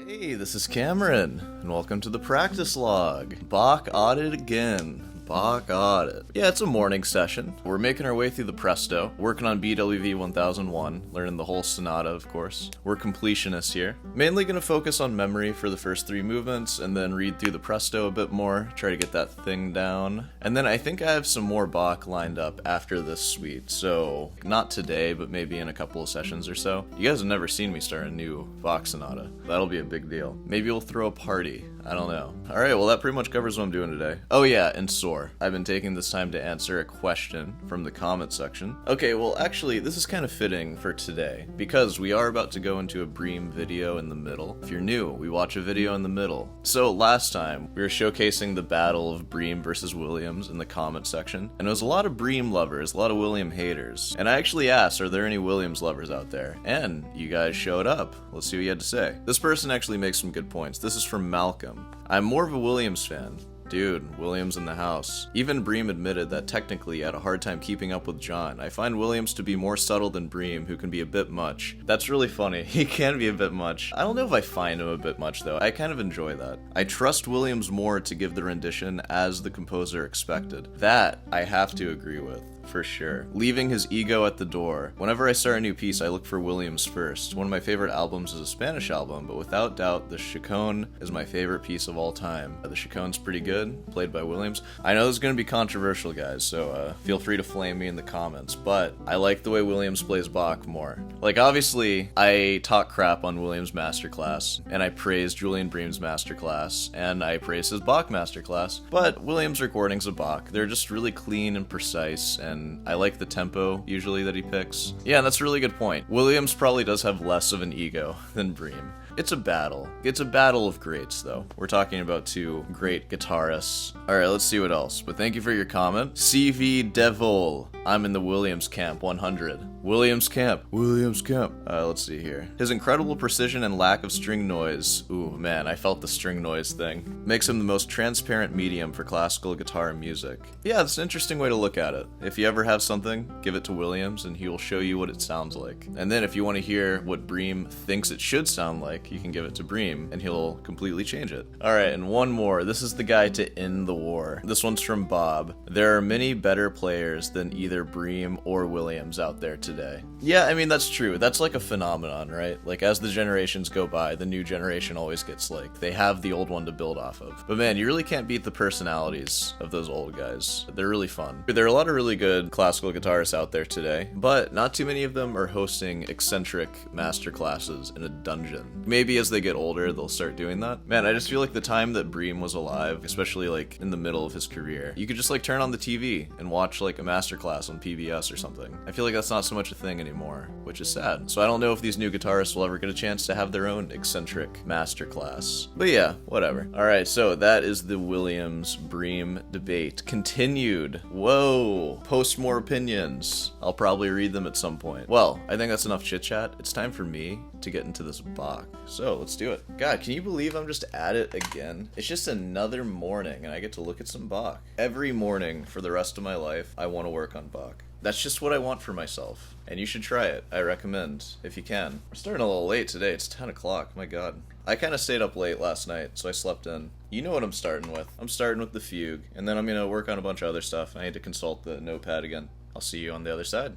Hey, this is Cameron, and welcome to the practice log. Bach audit again. Bach audit. Yeah, it's a morning session. We're making our way through the Presto, working on BWV 1001, learning the whole sonata, of course. We're completionists here. Mainly gonna focus on memory for the first three movements, and then read through the Presto a bit more, try to get that thing down. And then I think I have some more Bach lined up after this suite, so not today, but maybe in a couple of sessions or so. You guys have never seen me start a new Bach sonata. That'll be a big deal. Maybe we'll throw a party. I don't know. Alright, well that pretty much covers what I'm doing today. Oh yeah, and sore. I've been taking this time to answer a question from the comment section. Okay, well actually, this is kind of fitting for today, because we are about to go into a Bream video in the middle. If you're new, we watch a video in the middle. So last time, we were showcasing the battle of Bream versus Williams in the comment section, and it was a lot of Bream lovers, a lot of William haters. And I actually asked, are there any Williams lovers out there? And you guys showed up. Let's see what you had to say. This person actually makes some good points. This is from Malcolm. I'm more of a Williams fan. Dude, Williams in the house. Even Bream admitted that technically he had a hard time keeping up with John. I find Williams to be more subtle than Bream, who can be a bit much. That's really funny. He can be a bit much. I don't know if I find him a bit much though. I kind of enjoy that. I trust Williams more to give the rendition as the composer expected. That I have to agree with. For sure. Leaving his ego at the door. Whenever I start a new piece, I look for Williams first. One of my favorite albums is a Spanish album, but without doubt, the Chaconne is my favorite piece of all time. The Chaconne's pretty good, played by Williams. I know this is going to be controversial, guys, so feel free to flame me in the comments, but I like the way Williams plays Bach more. Like, obviously, I talk crap on Williams' Masterclass, and I praise Julian Bream's Masterclass, and I praise his Bach Masterclass, but Williams' recordings of Bach, they're just really clean and precise, and I like the tempo, usually, that he picks. Yeah, that's a really good point. Williams probably does have less of an ego than Bream. It's a battle. It's a battle of greats, though. We're talking about two great guitarists. Alright, let's see what else. But thank you for your comment. CV Devil. I'm in the Williams camp, 100. Williams camp. Williams camp. Let's see here. His incredible precision and lack of string noise. Ooh, man, I felt the string noise thing. Makes him the most transparent medium for classical guitar music. Yeah, it's an interesting way to look at it. If you ever have something, give it to Williams and he will show you what it sounds like. And then if you want to hear what Bream thinks it should sound like, you can give it to Bream and he'll completely change it. Alright, and one more. This is the guy to end the war. This one's from Bob. There are many better players than either Bream or Williams out there today. Yeah, I mean, that's true. That's like a phenomenon, right? Like, as the generations go by, the new generation always gets like, they have the old one to build off of. But man, you really can't beat the personalities of those old guys. They're really fun. There are a lot of really good classical guitarists out there today, but not too many of them are hosting eccentric master classes in a dungeon. Maybe as they get older, they'll start doing that. Man, I just feel like the time that Bream was alive, especially like in the middle of his career, you could just like turn on the TV and watch like a masterclass on PBS or something. I feel like that's not so much a thing anymore, which is sad. So I don't know if these new guitarists will ever get a chance to have their own eccentric masterclass. But yeah, whatever. Alright, so that is the Williams-Bream debate. Continued. Whoa. Post more opinions. I'll probably read them at some point. Well, I think that's enough chit-chat. It's time for me to get into this Bach. So let's do it. God, can you believe I'm just at it again? It's just another morning and I get to look at some Bach. Every morning for the rest of my life, I want to work on Bach. That's just what I want for myself. And you should try it. I recommend, if you can. We're starting a little late today. It's 10 o'clock. My God. I kind of stayed up late last night, so I slept in. You know what I'm starting with. I'm starting with the Fugue, and then I'm going to work on a bunch of other stuff. I need to consult the notepad again. I'll see you on the other side.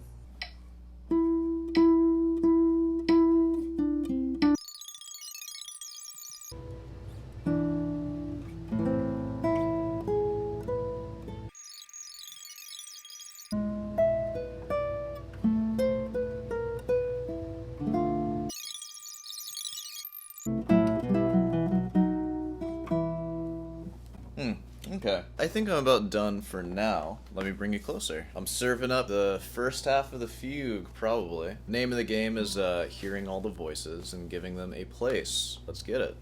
Okay, I think I'm about done for now. Let me bring you closer. I'm serving up the first half of the Fugue, probably. Name of the game is hearing all the voices and giving them a place. Let's get it.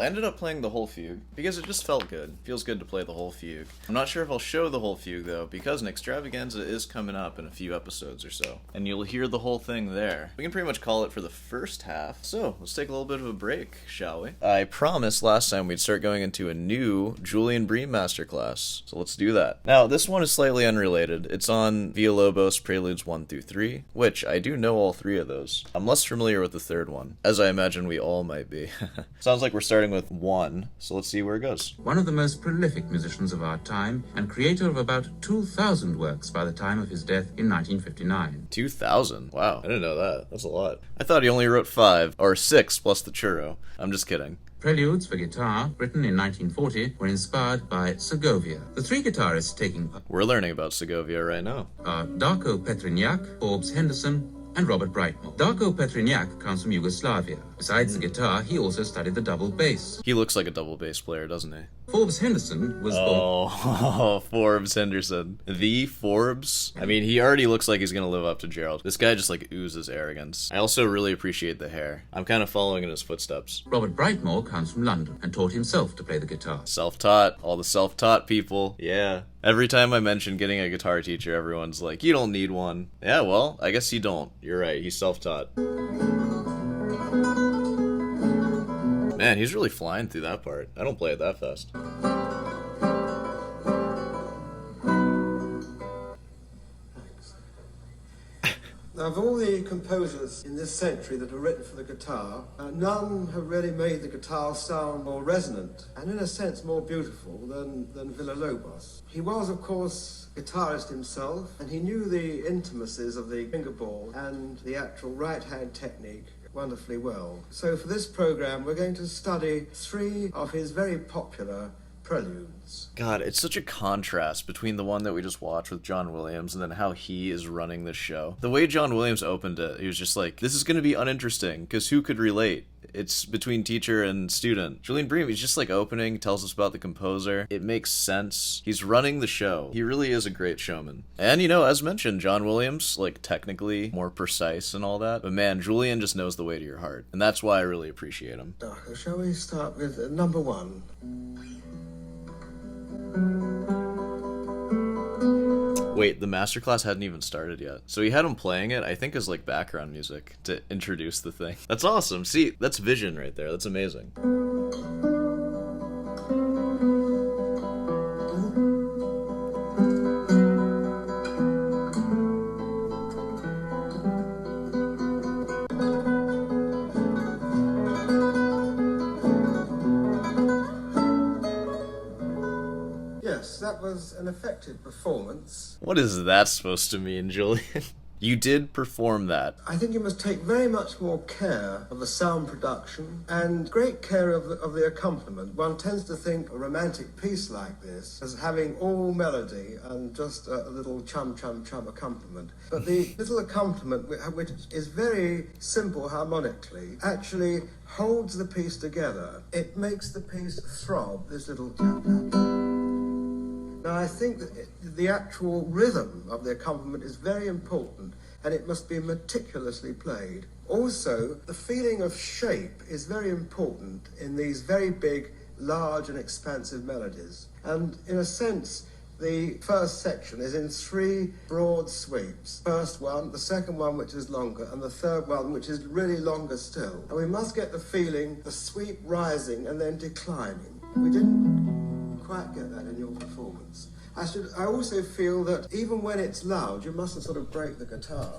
I ended up playing the whole fugue because it just felt good. Feels good to play the whole fugue. I'm not sure if I'll show the whole fugue though, because an extravaganza is coming up in a few episodes or so, and you'll hear the whole thing there. We can pretty much call it for the first half, so let's take a little bit of a break, shall we? I promised last time we'd start going into a new Julian Bream Masterclass, so let's do that. Now, this one is slightly unrelated. It's on Villalobos Preludes 1 through 3, which I do know all three of those. I'm less familiar with the third one, as I imagine we all might be. Sounds like we're starting with 1, so let's see where it goes. One of the most prolific musicians of our time and creator of about 2,000 works by the time of his death in 1959. 2,000? Wow, I didn't know that. That's a lot. I thought he only wrote 5, or 6 plus the churro. I'm just kidding. Preludes for guitar, written in 1940, were inspired by Segovia. The three guitarists taking part We're learning about Segovia right now. are Darko Petriniak, Forbes Henderson, and Robert Brightmore. Darko Petriniak comes from Yugoslavia. Besides the guitar, he also studied the double bass. He looks like a double bass player, doesn't he? Forbes Henderson was born... Oh, Forbes Henderson. The Forbes? I mean, he already looks like he's gonna live up to Gerald. This guy just, like, oozes arrogance. I also really appreciate the hair. I'm kind of following in his footsteps. Robert Brightmore comes from London and taught himself to play the guitar. Self-taught. All the self-taught people. Yeah. Every time I mention getting a guitar teacher, everyone's like, you don't need one. Yeah, well, I guess you don't. You're right, he's self-taught. Man, he's really flying through that part. I don't play it that fast. Now, of all the composers in this century that have written for the guitar, none have really made the guitar sound more resonant and, in a sense, more beautiful than Villalobos. He was, of course, a guitarist himself, and he knew the intimacies of the fingerboard and the actual right-hand technique wonderfully well. So for this program, we're going to study 3 of his very popular preludes. God, it's such a contrast between the one that we just watched with John Williams and then how he is running this show. The way John Williams opened it, he was just like, this is going to be uninteresting, because who could relate? It's between teacher and student. Julian Bream, he's just like opening, tells us about the composer. It makes sense. He's running the show. He really is a great showman. And, you know, as mentioned, John Williams, like, technically more precise and all that. But man, Julian just knows the way to your heart. And that's why I really appreciate him. Shall we start with number 1? Wait, the masterclass hadn't even started yet. So he had him playing it, I think, as like background music to introduce the thing. That's awesome. See, that's vision right there. That's amazing. That was an effective performance. What is that supposed to mean, Julian? You did perform that. I think you must take very much more care of the sound production and great care of the accompaniment. One tends to think a romantic piece like this as having all melody and just a little chum-chum-chum accompaniment. But the little accompaniment, which is very simple harmonically, actually holds the piece together. It makes the piece throb, this little chum-chum. Now, I think that the actual rhythm of the accompaniment is very important, and it must be meticulously played. Also, the feeling of shape is very important in these very big, large and expansive melodies. And in a sense, the first section is in 3 broad sweeps. First one, the second one, which is longer, and the third one, which is really longer still. And we must get the feeling, the sweep rising and then declining. We didn't quite get that in your performance. I also feel that even when it's loud, you mustn't sort of break the guitar.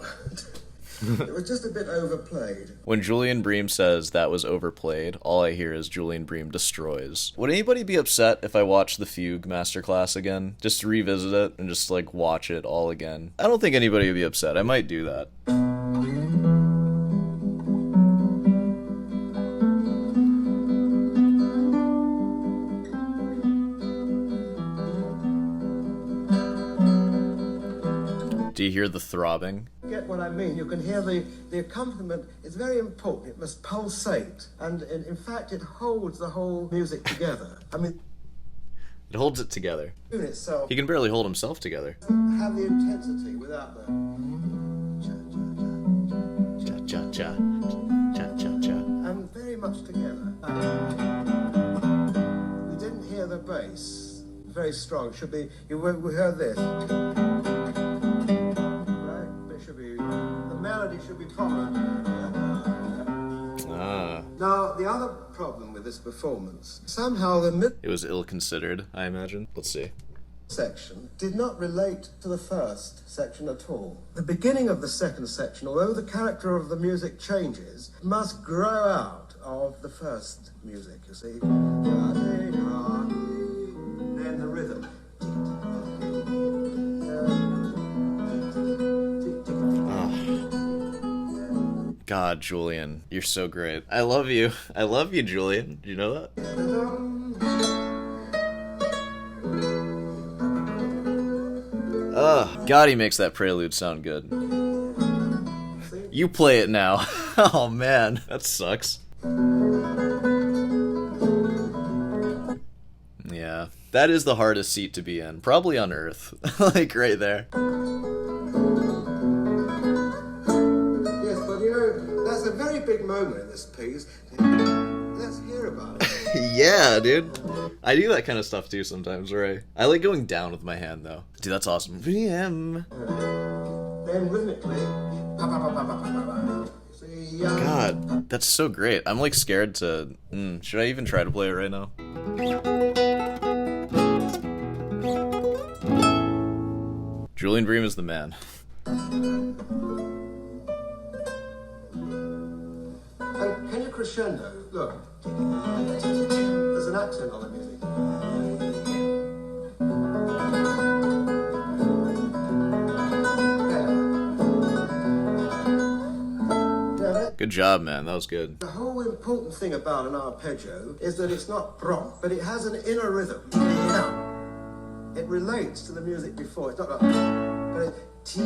It was just a bit overplayed. When Julian Bream says that was overplayed, all I hear is Julian Bream destroys. Would anybody be upset if I watched the Fugue Masterclass again? Just to revisit it and just like watch it all again? I don't think anybody would be upset. I might do that. Do you hear the throbbing? Get what I mean? You can hear the accompaniment is very important. It must pulsate, and in fact it holds the whole music together. I mean, it holds it together. tune itself He can barely hold himself together. have the intensity without the Cha cha cha cha cha cha. and very much together. very strong. It should be, we heard this. Right? It should be, the melody should be prominent. Now, the other problem with this performance, somehow the mid It was ill-considered, I imagine. Let's see. section did not relate to the first section at all. The beginning of the second section, although the character of the music changes, must grow out of the first music, you see. Then the rhythm. God, Julian, you're so great. I love you. I love you, Julian. Do you know that? God, he makes that prelude sound good. You play it now. Oh, man. That sucks. Yeah. That is the hardest seat to be in. Probably on Earth. Like, right there. Yes, but you know, that's a very big moment in this piece. Let's hear about it. Yeah, dude. I do that kind of stuff too sometimes, right? I like going down with my hand, though. Dude, that's awesome. Then rhythmically. God, that's so great. I'm like scared to... should I even try to play it right now? Julian Bream is the man. And can you crescendo? Look. There's an accent on the music. Good job, man. That was good. The whole important thing about an arpeggio is that it's not prompt, but it has an inner rhythm. It relates to the music before. It's not like, but it's see, it's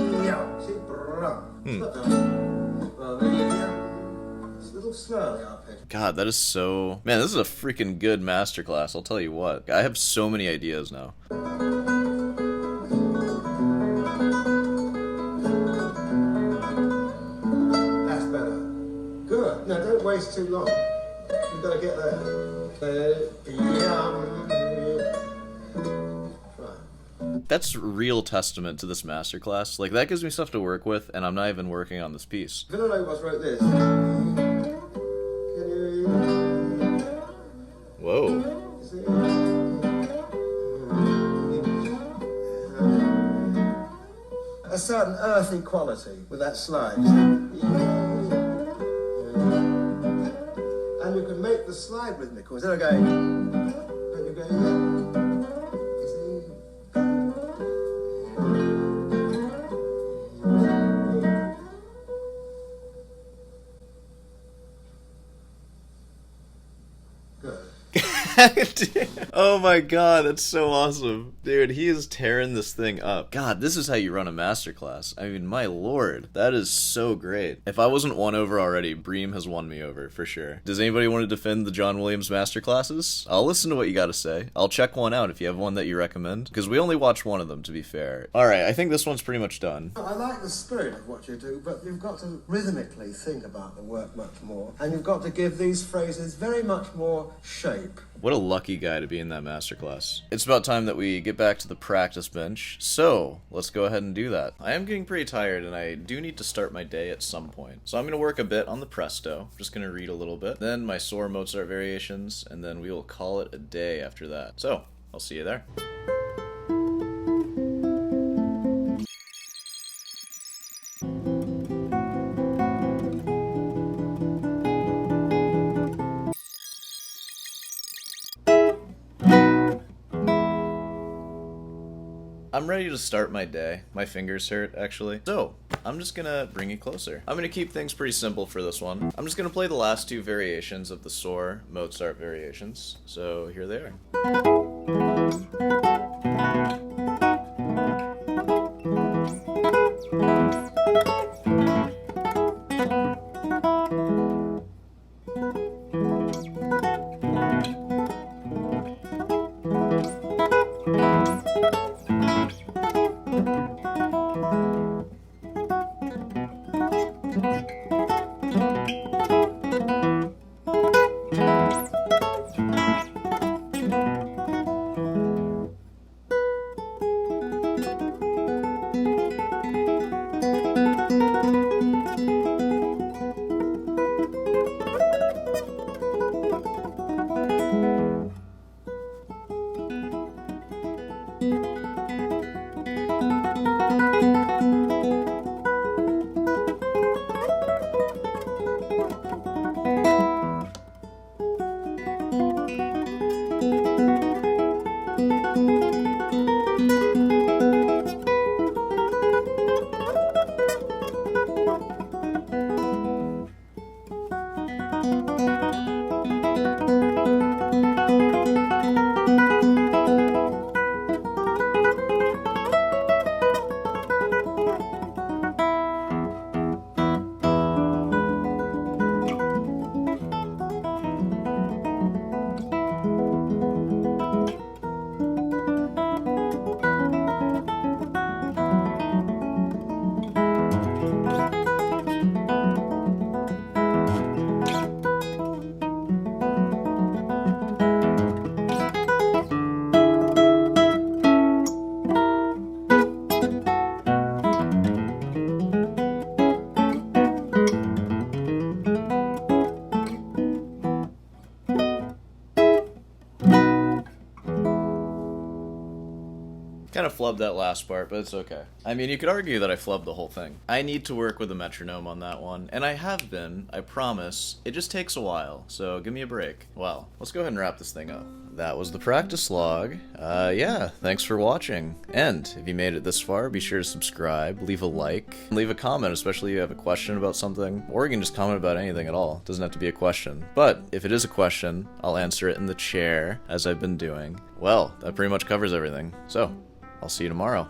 a little slow, the arpeggio. God, that is so... Man, this is a freaking good masterclass, I'll tell you what. I have so many ideas now. That's better. Good. No, don't waste too long. You've got to get there. That's real testament to this masterclass. Like, that gives me stuff to work with, and I'm not even working on this piece. Villalobos wrote this. Whoa. A certain earthy quality with that slide. And you can make the slide rhythmical instead of going. And you're going. Oh my god, that's so awesome. Dude, he is tearing this thing up. God, this is how you run a masterclass. I mean, my lord, that is so great. If I wasn't won over already, Bream has won me over, for sure. Does anybody want to defend the John Williams masterclasses? I'll listen to what you gotta say. I'll check one out if you have one that you recommend, because we only watched one of them, to be fair. Alright, I think this one's pretty much done. I like the spirit of what you do, but you've got to rhythmically think about the work much more. And you've got to give these phrases very much more shape. What a lucky guy to be in that masterclass. It's about time that we get back to the practice bench, so let's go ahead and do that. I am getting pretty tired, and I do need to start my day at some point. So I'm going to work a bit on the presto, just going to read a little bit, then my soar Mozart variations, and then we will call it a day after that. So, I'll see you there. I'm ready to start my day. My fingers hurt, actually. So, I'm just gonna bring you closer. I'm gonna keep things pretty simple for this one. I'm just gonna play the last two variations of the soar Mozart variations. So, here they are. Kind of flubbed that last part, but it's okay. I mean, you could argue that I flubbed the whole thing. I need to work with a metronome on that one, and I have been, I promise. It just takes a while, so give me a break. Well, let's go ahead and wrap this thing up. That was the practice log. Yeah, thanks for watching. And if you made it this far, be sure to subscribe, leave a like, leave a comment, especially if you have a question about something, or you can just comment about anything at all. It doesn't have to be a question. But if it is a question, I'll answer it in the chair, as I've been doing. Well, that pretty much covers everything. So, I'll see you tomorrow.